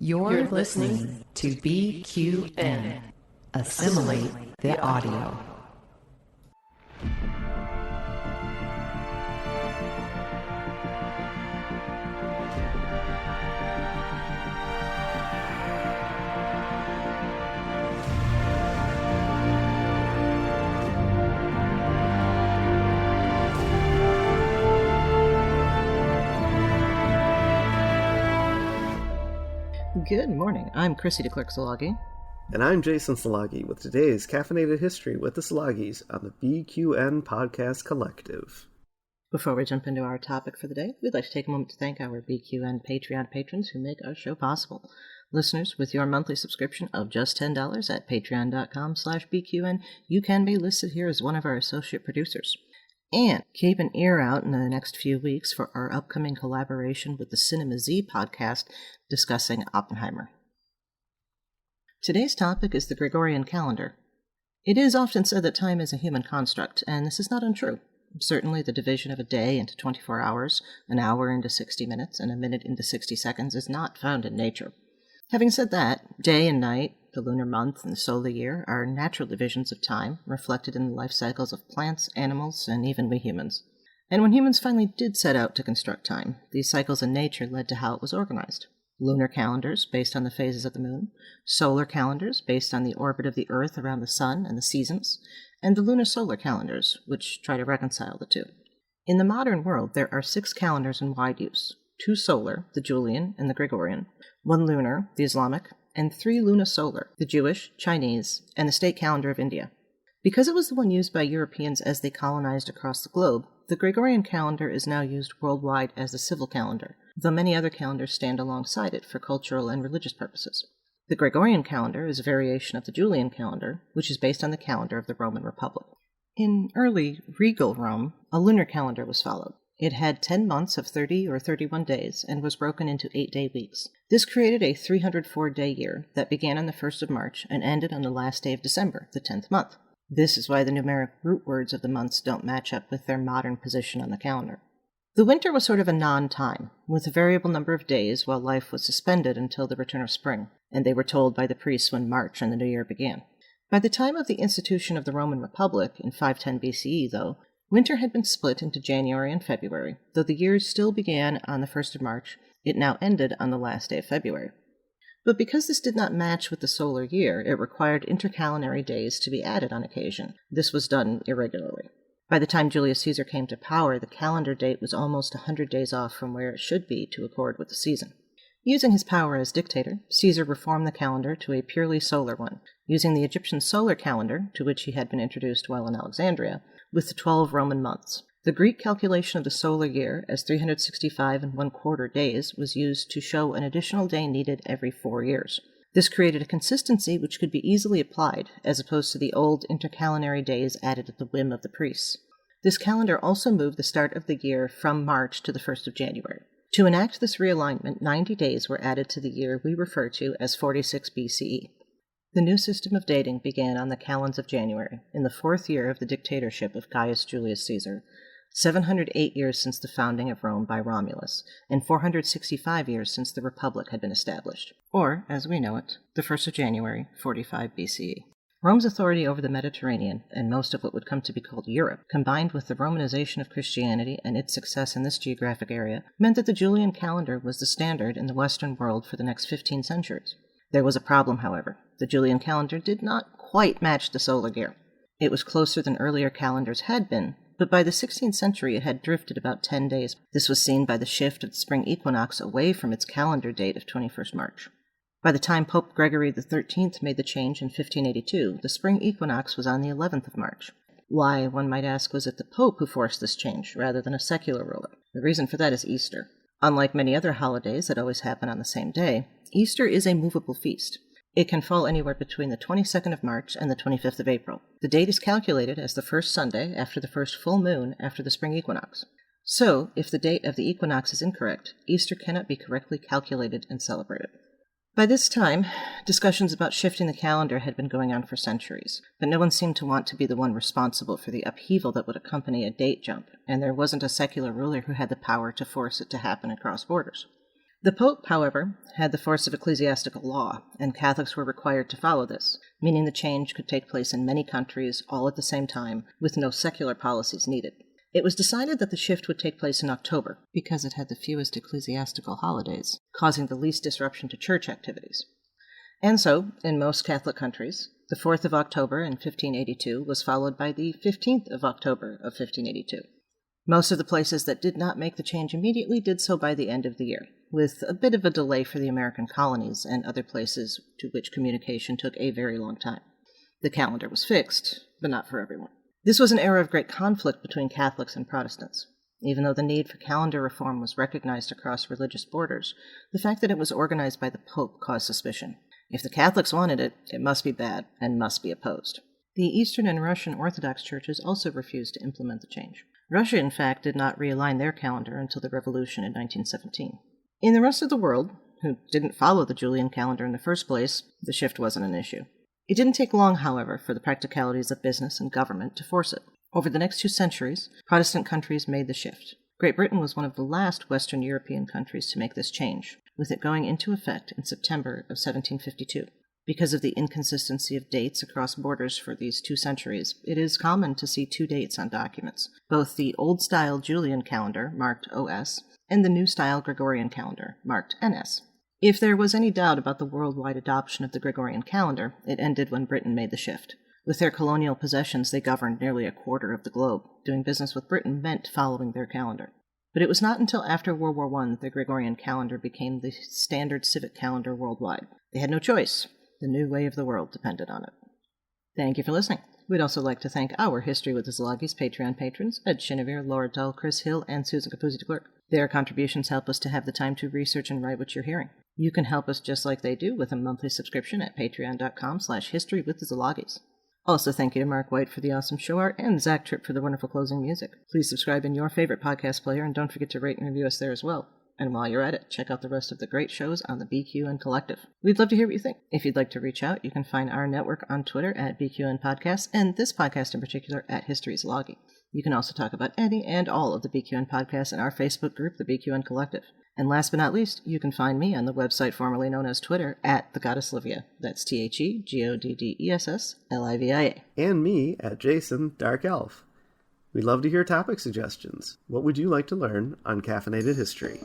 You're listening to BQN. Assimilate the audio. Good morning, I'm Chrissie De Clerck-Szilagyi. And I'm Jason Szilagyi with today's Caffeinated History with the Szilagyis on the BQN Podcast Collective. Before we jump into our topic for the day, we'd like to take a moment to thank our BQN Patreon patrons who make our show possible. Listeners, with your monthly subscription of just $10 at patreon.com/BQN, you can be listed here as one of our associate producers. And keep an ear out in the next few weeks for our upcoming collaboration with the Cinema Z podcast discussing Oppenheimer. Today's topic is the Gregorian Calendar. It is often said that time is a human construct, and this is not untrue. Certainly the division of a day into 24 hours, an hour into 60 minutes, and a minute into 60 seconds is not found in nature. Having said that, day and night, the lunar month, and the solar year are natural divisions of time reflected in the life cycles of plants, animals, and even we humans. And when humans finally did set out to construct time, these cycles in nature led to how it was organized. Lunar calendars based on the phases of the moon, solar calendars based on the orbit of the Earth around the sun and the seasons, and the lunar-solar calendars, which try to reconcile the two. In the modern world, there are 6 calendars in wide use: 2 solar, the Julian and the Gregorian, 1 lunar, the Islamic, and 3 lunisolar, the Jewish, Chinese, and the state calendar of India. Because it was the one used by Europeans as they colonized across the globe, the Gregorian calendar is now used worldwide as the civil calendar, though many other calendars stand alongside it for cultural and religious purposes. The Gregorian calendar is a variation of the Julian calendar, which is based on the calendar of the Roman Republic. In early regal Rome, a lunar calendar was followed. It had 10 months of 30 or 31 days and was broken into 8-day weeks. This created a 304-day year that began on the 1st of March and ended on the last day of December, the 10th month. This is why the numeric root words of the months don't match up with their modern position on the calendar. The winter was sort of a non-time, with a variable number of days while life was suspended until the return of spring, and they were told by the priests when March and the new year began. By the time of the institution of the Roman Republic in 510 BCE, though, winter had been split into January and February. Though the years still began on the 1st of March, it now ended on the last day of February. But because this did not match with the solar year, it required intercalendary days to be added on occasion. This was done irregularly. By the time Julius Caesar came to power, the calendar date was almost 100 days off from where it should be to accord with the season. Using his power as dictator, Caesar reformed the calendar to a purely solar one, using the Egyptian solar calendar, to which he had been introduced while in Alexandria, with the 12 Roman months. The Greek calculation of the solar year as 365 1/4 days was used to show an additional day needed every 4 years. This created a consistency which could be easily applied, as opposed to the old intercalendary days added at the whim of the priests. This calendar also moved the start of the year from March to the 1st of January. To enact this realignment, 90 days were added to the year we refer to as 46 BCE. The new system of dating began on the calends of January, in the 4th year of the dictatorship of Gaius Julius Caesar, 708 years since the founding of Rome by Romulus, and 465 years since the Republic had been established, or, as we know it, the 1st of January, 45 BCE. Rome's authority over the Mediterranean, and most of what would come to be called Europe, combined with the Romanization of Christianity and its success in this geographic area, meant that the Julian calendar was the standard in the Western world for the next 15 centuries. There was a problem, however. The Julian calendar did not quite match the solar year. It was closer than earlier calendars had been, but by the 16th century it had drifted about 10 days. This was seen by the shift of the spring equinox away from its calendar date of 21st March. By the time Pope Gregory XIII made the change in 1582, the spring equinox was on the 11th of March. Why, one might ask, was it the Pope who forced this change, rather than a secular ruler? The reason for that is Easter. Unlike many other holidays that always happen on the same day, Easter is a movable feast. It can fall anywhere between the 22nd of March and the 25th of April. The date is calculated as the first Sunday after the first full moon after the spring equinox. So, if the date of the equinox is incorrect, Easter cannot be correctly calculated and celebrated. By this time, discussions about shifting the calendar had been going on for centuries, but no one seemed to want to be the one responsible for the upheaval that would accompany a date jump, and there wasn't a secular ruler who had the power to force it to happen across borders. The Pope, however, had the force of ecclesiastical law, and Catholics were required to follow this, meaning the change could take place in many countries all at the same time, with no secular policies needed. It was decided that the shift would take place in October, because it had the fewest ecclesiastical holidays, causing the least disruption to church activities. And so, in most Catholic countries, the 4th of October in 1582 was followed by the 15th of October of 1582. Most of the places that did not make the change immediately did so by the end of the year, with a bit of a delay for the American colonies and other places to which communication took a very long time. The calendar was fixed, but not for everyone. This was an era of great conflict between Catholics and Protestants. Even though the need for calendar reform was recognized across religious borders, the fact that it was organized by the Pope caused suspicion. If the Catholics wanted it, it must be bad and must be opposed. The Eastern and Russian Orthodox churches also refused to implement the change. Russia, in fact, did not realign their calendar until the revolution in 1917. In the rest of the world, who didn't follow the Julian calendar in the first place, the shift wasn't an issue. It didn't take long, however, for the practicalities of business and government to force it. Over the next 2 centuries, Protestant countries made the shift. Great Britain was one of the last Western European countries to make this change, with it going into effect in September of 1752. Because of the inconsistency of dates across borders for these 2 centuries, it is common to see 2 dates on documents, both the old-style Julian calendar, marked OS, and the new-style Gregorian calendar, marked NS. If there was any doubt about the worldwide adoption of the Gregorian calendar, it ended when Britain made the shift. With their colonial possessions, they governed nearly a quarter of the globe. Doing business with Britain meant following their calendar. But it was not until after World War I that the Gregorian calendar became the standard civic calendar worldwide. They had no choice. The new way of the world depended on it. Thank you for listening. We'd also like to thank our History with the Szilagyi Patreon patrons, Ed Chinevere, Laura Dull, Kris Hill, and Susan Capuzzi-De Clerck. Their contributions help us to have the time to research and write what you're hearing. You can help us just like they do with a monthly subscription at patreon.com/historywiththeszilagyis. Also, thank you to Mark White for the awesome show art and Zach Tripp for the wonderful closing music. Please subscribe in your favorite podcast player and don't forget to rate and review us there as well. And while you're at it, check out the rest of the great shows on the BQN Collective. We'd love to hear what you think. If you'd like to reach out, you can find our network on Twitter at BQN Podcasts, and this podcast in particular at History Szilagyi. You can also talk about any and all of the BQN podcasts in our Facebook group, the BQN Collective. And last but not least, you can find me on the website formerly known as Twitter at the Goddess Livia. That's TheGoddessLivia. And me at Jason Dark Elf. We'd love to hear topic suggestions. What would you like to learn on Caffeinated History?